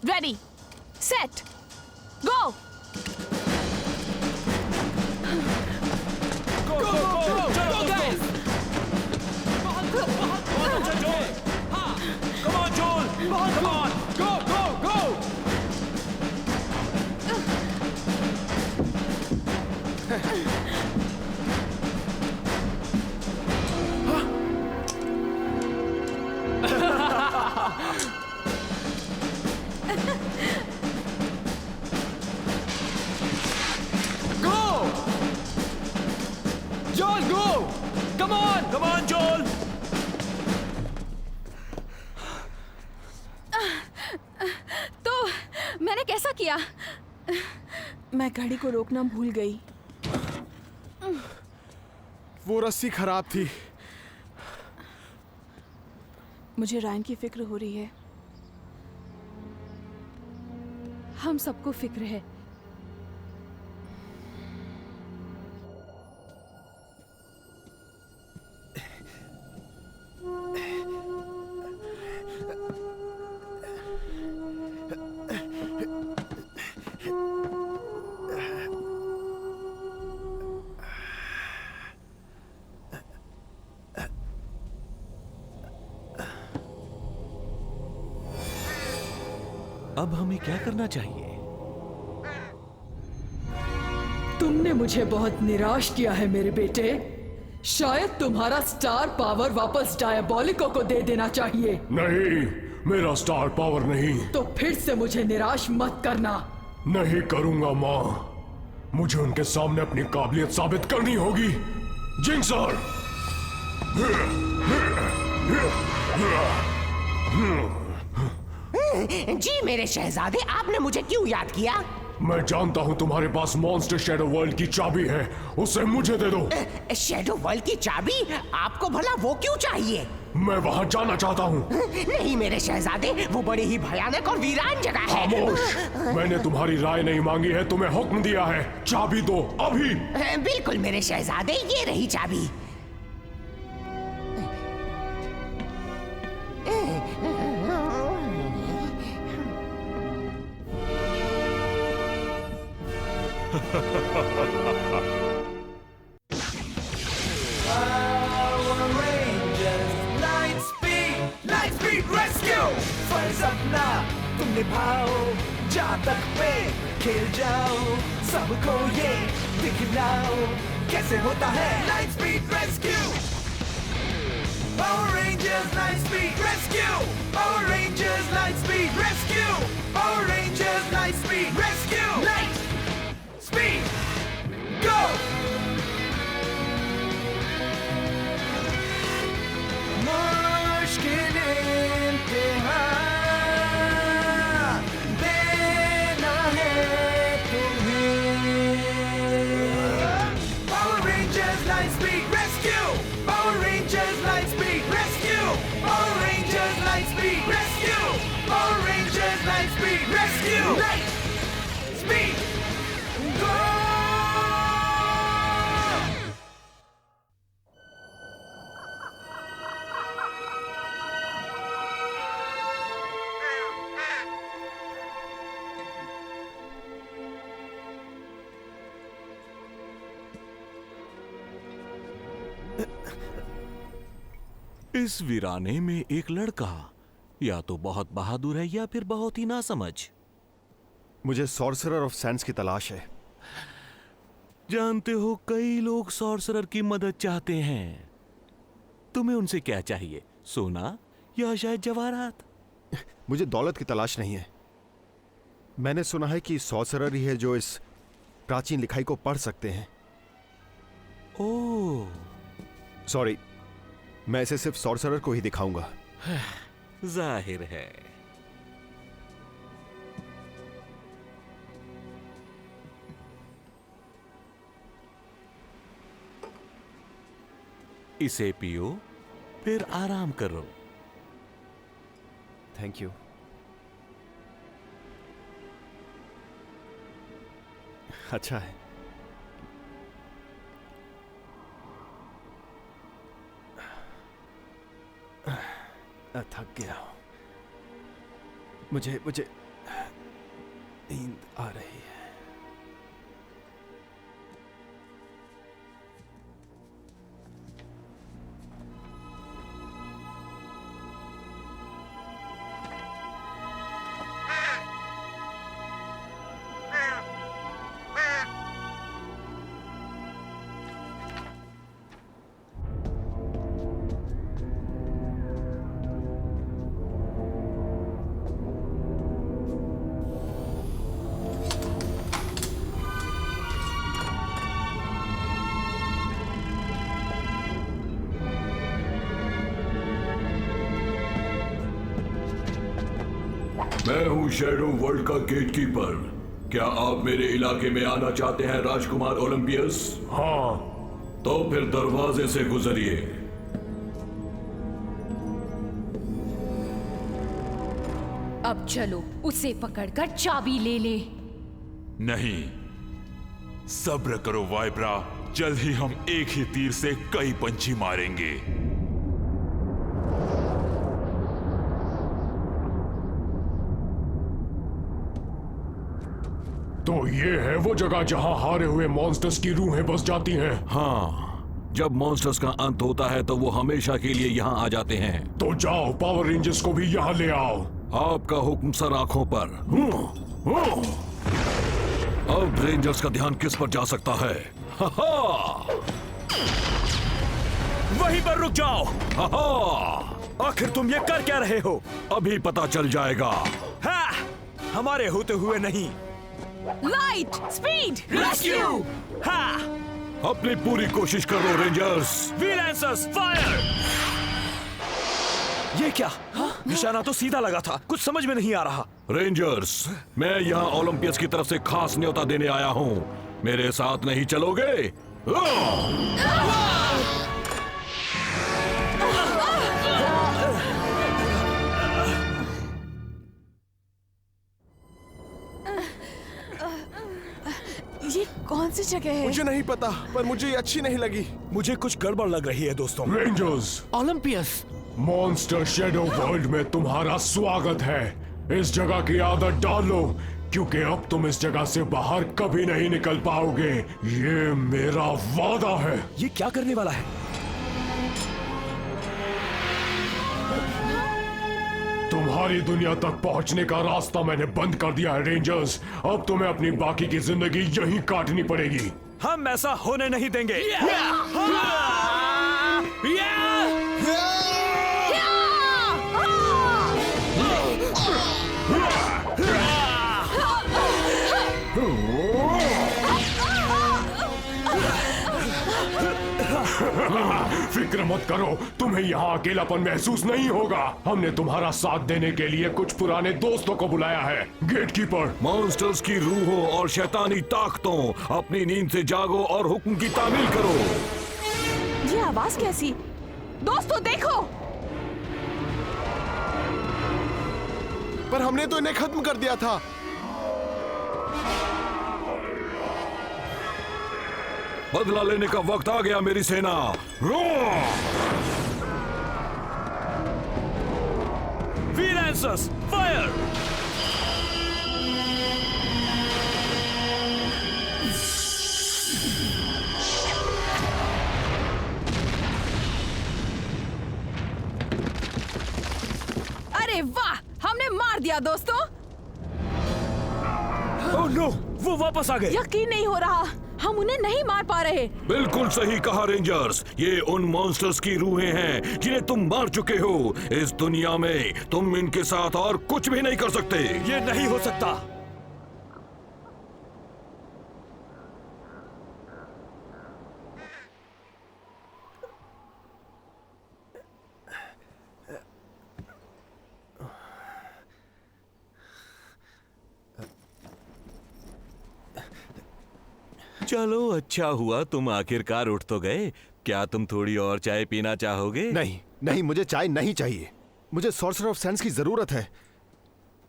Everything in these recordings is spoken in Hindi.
Ready, set, go! Go, go, go, go, guys! बहुत अच्छा जोल! हाँ! Come on, Joel! Come on! Go, go, go! Go! Joel, go! Come on! Come on, Joel! तो मैंने कैसा किया? मैं गाड़ी को रोकना भूल गई। वो रस्सी खराब थी। मुझे रायन की फिक्र हो रही है। हम सबको फिक्र है। अब हमें क्या करना चाहिए? तुमने मुझे बहुत निराश किया है मेरे बेटे। शायद तुम्हारा स्टार पावर वापस डायबोलिको को दे देना चाहिए। नहीं, मेरा स्टार पावर नहीं। तो फिर से मुझे निराश मत करना। नहीं करूंगा माँ। मुझे उनके सामने अपनी काबिलियत साबित करनी होगी। जिंक्सर! जी मेरे शहजादे, आपने मुझे क्यों याद किया? मैं जानता हूँ तुम्हारे पास मॉन्स्टर शैडो वर्ल्ड की चाबी है, उसे मुझे दे दो। शैडो वर्ल्ड की चाबी? आपको भला वो क्यों चाहिए? मैं वहाँ जाना चाहता हूँ। नहीं मेरे शहजादे, वो बड़ी ही भयानक और वीरान जगह है। खामोश! मैंने तुम्हारी राय नहीं मांगी है, तुम्हें हुक्म दिया है। चाबी दो अभी। बिल्कुल मेरे शहजादे, ये रही चाबी। सपना तुम निभाओ, जातक पे खेल जाओ, सबको ये दिखलाओ कैसे होता है light speed rescue. Power rangers light speed rescue, power rangers light speed rescue, power rangers light speed rescue. Light speed go. मुश्किल इम्तिहान देना है तुम्हें। Power rangers light speed rescue, power rangers light speed rescue, power rangers light speed rescue, power rangers light speed rescue. Light speed go. इस वीराने में एक लड़का या तो बहुत बहादुर है या फिर बहुत ही नासमझ। मुझे सॉर्सरर ऑफ सैंड्स की तलाश है। जानते हो, कई लोग सॉर्सरर की मदद चाहते हैं। तुम्हें उनसे क्या चाहिए? सोना या शायद जवाहरात? मुझे दौलत की तलाश नहीं है। मैंने सुना है कि सॉर्सरर ही है जो इस प्राचीन लिखाई को पढ़ सकते हैं। ओह, सॉरी, मैं इसे सिर्फ सॉर्सरर को ही दिखाऊंगा। जाहिर है। इसे पियो, फिर आराम करो। Thank you. अच्छा है। थक गया हूं। मुझे नींद आ रही है। मैं हूँ शैडो वर्ल्ड का गेटकीपर। क्या आप मेरे इलाके में आना चाहते हैं राजकुमार ओलंपियस? हाँ। तो फिर दरवाजे से गुजरिए। अब चलो उसे पकड़कर चाबी ले ले। नहीं, सब्र करो वाइब्रा, जल्द ही हम एक ही तीर से कई पंछी मारेंगे। तो ये है वो जगह जहाँ हारे हुए मॉन्स्टर्स की रूहें बस जाती हैं। हाँ, जब मॉन्स्टर्स का अंत होता है तो वो हमेशा के लिए यहाँ आ जाते हैं। तो जाओ पावर रेंजर्स को भी यहाँ ले आओ। आपका हुक्म सर, आंखों पर। अब रेंजर्स का ध्यान किस पर जा सकता है? वहीं पर रुक जाओ। आखिर तुम ये कर क्या रहे हो? अभी पता चल जाएगा। हाँ, हमारे होते हुए नहीं। Light speed rescue. हाँ, अपनी पूरी कोशिश करो रेंजर्स। वीलेंसर्स फायर। ये क्या? निशाना तो सीधा लगा था, कुछ समझ में नहीं आ रहा। रेंजर्स, मैं यहाँ ओलंपियस की तरफ से खास न्योता देने आया हूँ। मेरे साथ नहीं चलोगे? ये कौन सी जगह है? मुझे नहीं पता, पर मुझे ये अच्छी नहीं लगी। मुझे कुछ गड़बड़ लग रही है दोस्तों। रेंजर्स, ओलंपियस, मॉन्स्टर शैडो वर्ल्ड में तुम्हारा स्वागत है। इस जगह की आदत डालो, क्योंकि अब तुम इस जगह से बाहर कभी नहीं निकल पाओगे। ये मेरा वादा है। ये क्या करने वाला है? तुम्हारी दुनिया तक पहुंचने का रास्ता मैंने बंद कर दिया है रेंजर्स। अब तुम्हें अपनी बाकी की जिंदगी यहीं काटनी पड़ेगी। हम ऐसा होने नहीं देंगे। फिक्र मत करो, तुम्हें यहाँ अकेलापन महसूस नहीं होगा। हमने तुम्हारा साथ देने के लिए कुछ पुराने दोस्तों को बुलाया है। गेटकीपर, मॉन्स्टर्स की रूहों और शैतानी ताकतों, अपनी नींद से जागो और हुक्म की तामील करो। ये आवाज कैसी? दोस्तों देखो, पर हमने तो इन्हें खत्म कर दिया था। बदला लेने का वक्त आ गया मेरी सेना। वीलेंसर्स फायर। अरे वाह, हमने मार दिया दोस्तों। ओह नो, वो वापस आ गए। यकीन नहीं हो रहा, हम उन्हें नहीं मार पा रहे। बिल्कुल सही कहा रेंजर्स, ये उन मॉन्स्टर्स की रूहें हैं जिन्हें तुम मार चुके हो। इस दुनिया में तुम इनके साथ और कुछ भी नहीं कर सकते। ये नहीं हो सकता। चलो, अच्छा हुआ तुम आखिरकार उठ तो गए। क्या तुम थोड़ी और चाय पीना चाहोगे? नहीं नहीं, मुझे चाय नहीं चाहिए। मुझे सॉर्सरर ऑफ सैंड्स की जरूरत है,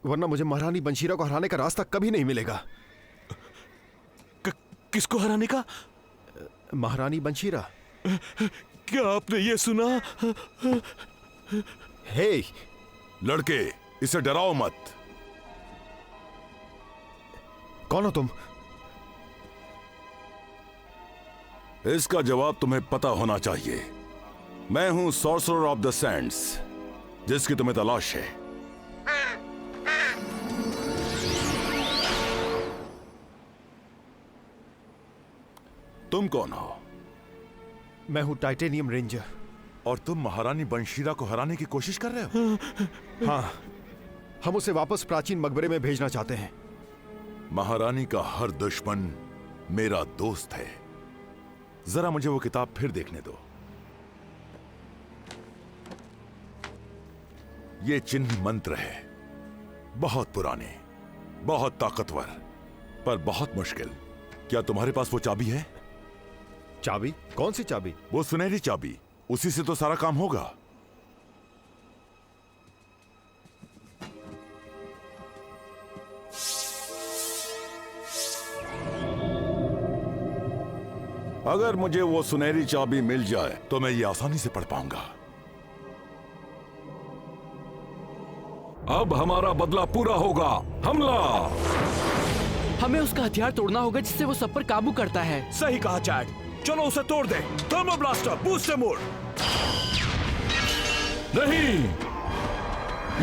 वरना मुझे महारानी बंशीरा को हराने का रास्ता कभी नहीं मिलेगा। किसको हराने का? महारानी बंशीरा। क्या आपने ये सुना? हे लड़के, इसे डराओ मत। कौन हो तुम? इसका जवाब तुम्हें पता होना चाहिए। मैं हूं सॉर्सरर ऑफ द सैंड्स, जिसकी तुम्हें तलाश है। तुम कौन हो? मैं हूं टाइटेनियम रेंजर। और तुम महारानी बंशीरा को हराने की कोशिश कर रहे हो? हाँ, हम उसे वापस प्राचीन मकबरे में भेजना चाहते हैं। महारानी का हर दुश्मन मेरा दोस्त है। जरा मुझे वो किताब फिर देखने दो। ये चिन्ह मंत्र है, बहुत पुराने, बहुत ताकतवर, पर बहुत मुश्किल। क्या तुम्हारे पास वो चाबी है? चाबी? कौन सी चाबी? वो सुनहरी चाबी, उसी से तो सारा काम होगा। अगर मुझे वो सुनहरी चाबी मिल जाए तो मैं ये आसानी से पढ़ पाऊंगा। अब हमारा बदला पूरा होगा। हमला! हमें उसका हथियार तोड़ना होगा जिससे वो सब पर काबू करता है। सही कहा चैड, चलो उसे तोड़ दे। Thermo blaster, booster mode. नहीं,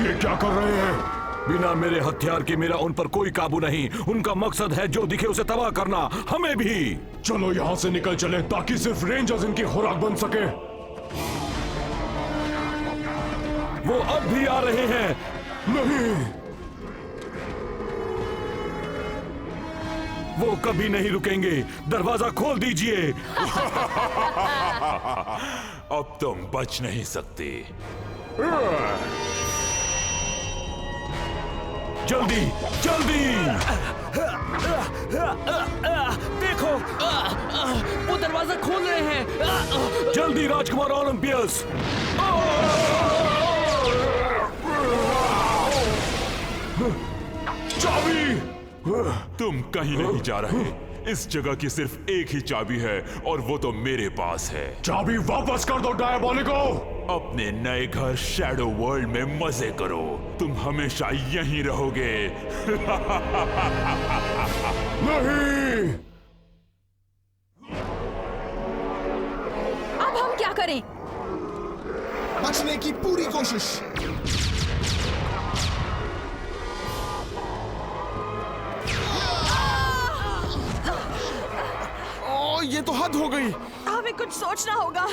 ये क्या कर रहे हैं? बिना मेरे हथियार के मेरा उन पर कोई काबू नहीं। उनका मकसद है जो दिखे उसे तबाह करना, हमें भी। चलो यहाँ से निकल चले ताकि सिर्फ रेंजर्स इनकी खुराक बन सके। वो अब भी आ रहे हैं। नहीं, वो कभी नहीं रुकेंगे। दरवाजा खोल दीजिए। अब तुम बच नहीं सकते। जल्दी जल्दी! देखो, वो दरवाजा खोल रहे हैं। जल्दी राजकुमार ओलंपियस! चाबी! तुम कहीं नहीं जा रहे। इस जगह की सिर्फ एक ही चाबी है और वो तो मेरे पास है। चाबी वापस कर दो डायबॉलिको! अपने नए घर शैडो वर्ल्ड में मजे करो। तुम हमेशा यहीं रहोगे। नहीं! अब हम क्या करें? बचने की पूरी कोशिश। ये तो हद हो गई। हमें कुछ सोचना होगा।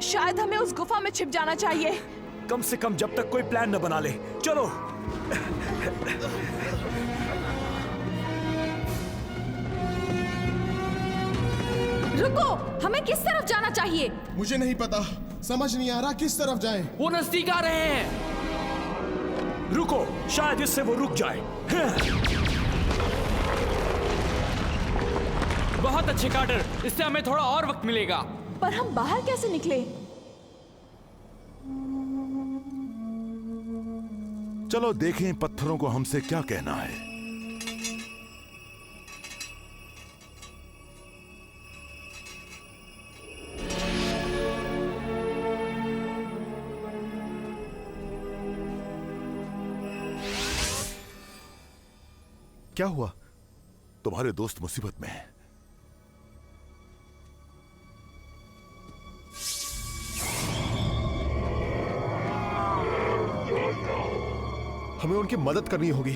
शायद हमें उस गुफा में छिप जाना चाहिए। कम से कम जब तक कोई प्लान न बना ले। चलो। रुको, हमें किस तरफ जाना चाहिए? मुझे नहीं पता, समझ नहीं आ रहा किस तरफ जाएं। वो नजदीक आ रहे हैं। रुको, शायद इससे वो रुक जाए। बहुत अच्छे कार्टर, इससे हमें थोड़ा और वक्त मिलेगा। पर हम बाहर कैसे निकले? चलो देखें पत्थरों को हमसे क्या कहना है। क्या हुआ? तुम्हारे दोस्त मुसीबत में हैं। हमें उनकी मदद करनी होगी।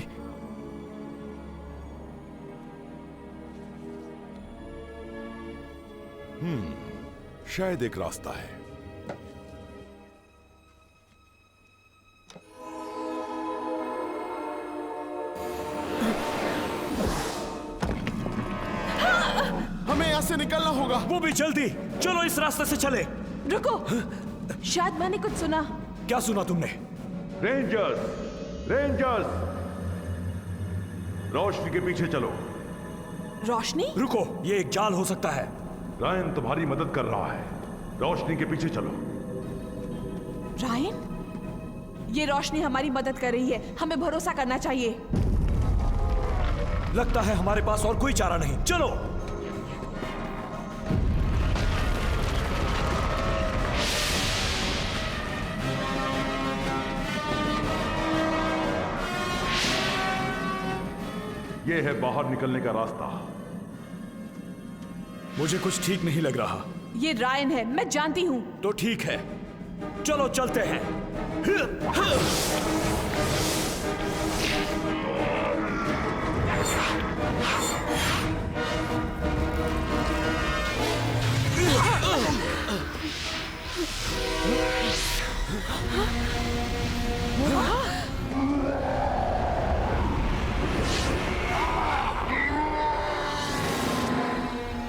शायद एक रास्ता है। हमें यहाँ से निकलना होगा। वो भी जल्दी। चलो इस रास्ते से चले। रुको, शायद मैंने कुछ सुना। क्या सुना तुमने? रेंजर्स, रेंजर्स, रोशनी के पीछे चलो। रोशनी? रुको, ये एक जाल हो सकता है। रायन तुम्हारी मदद कर रहा है। रोशनी के पीछे चलो। रायन? ये रोशनी हमारी मदद कर रही है। हमें भरोसा करना चाहिए। लगता है हमारे पास और कोई चारा नहीं। चलो। ये है बाहर निकलने का रास्ता। मुझे कुछ ठीक नहीं लग रहा। ये रायन है, मैं जानती हूँ। तो ठीक है, चलो चलते हैं।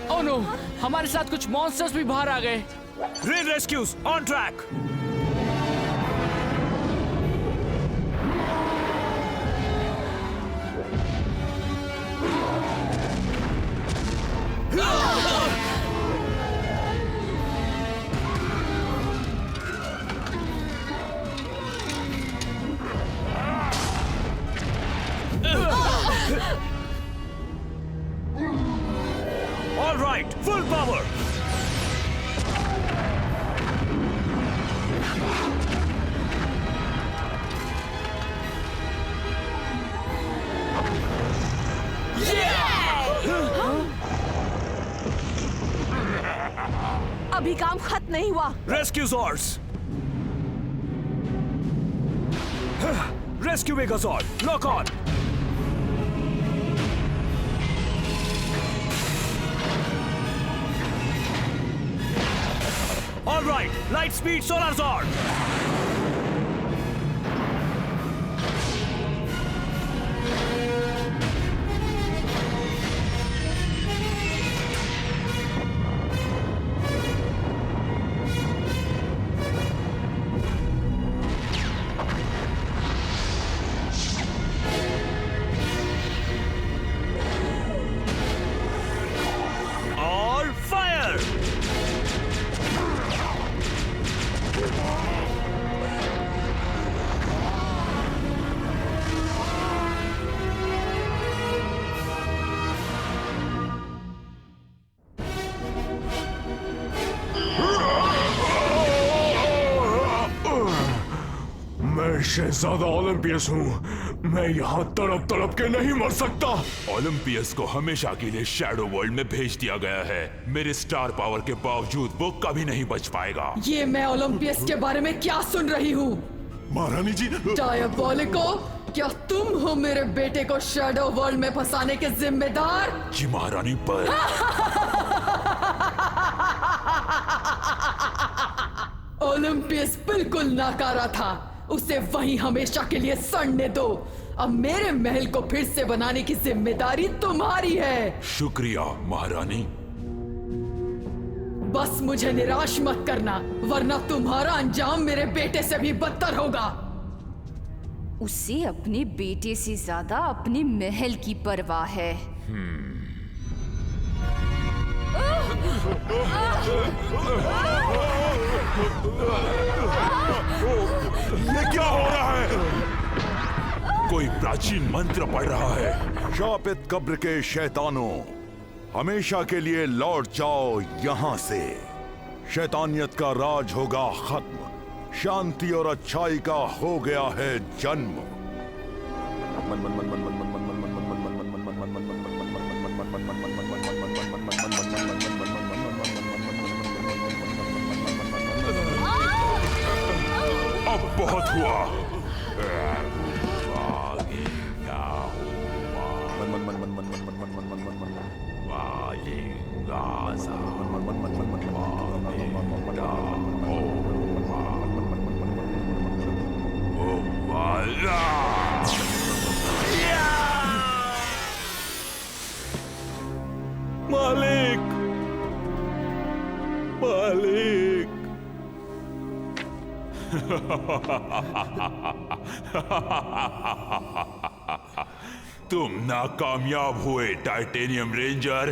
ओह नो, हमारे साथ कुछ मॉन्स्टर्स भी बाहर आ गए। Rain rescues on track. All right, full power. अभी काम खत्म नहीं हुआ। Rescue Zords. Rescue Megazord. Lock on. All right, light speed Solar Zord. All fire. मैं शहजादा ओलंपियस हूँ। मैं यहाँ तड़प तड़प के नहीं मर सकता। ओलंपियस को हमेशा के लिए शैडो वर्ल्ड में भेज दिया गया है। मेरे स्टार पावर के बावजूद वो कभी नहीं बच पाएगा। ये मैं ओलंपियस के बारे में क्या सुन रही हूँ? महारानी जी, डायबोलिको, क्या तुम हो मेरे बेटे को शैडो वर्ल्ड में फंसाने के जिम्मेदार? जी महारानी, पर ओलंपियस बिल्कुल नाकारा था। उसे वहीं हमेशा के लिए सड़ने दो। अब मेरे महल को फिर से बनाने की जिम्मेदारी तुम्हारी है। शुक्रिया महारानी। बस मुझे निराश मत करना, वरना तुम्हारा अंजाम मेरे बेटे से भी बदतर होगा। उसे अपने बेटे से ज्यादा अपने महल की परवाह है। ये क्या हो रहा है? कोई प्राचीन मंत्र पढ़ रहा है। शापित कब्र के शैतानों, हमेशा के लिए लौट जाओ यहाँ से। शैतानियत का राज होगा खत्म। शांति और अच्छाई का हो गया है जन्म। अब बहुत हुआ। मालिक, मालिक। तुम नाकामयाब हुए टाइटेनियम रेंजर।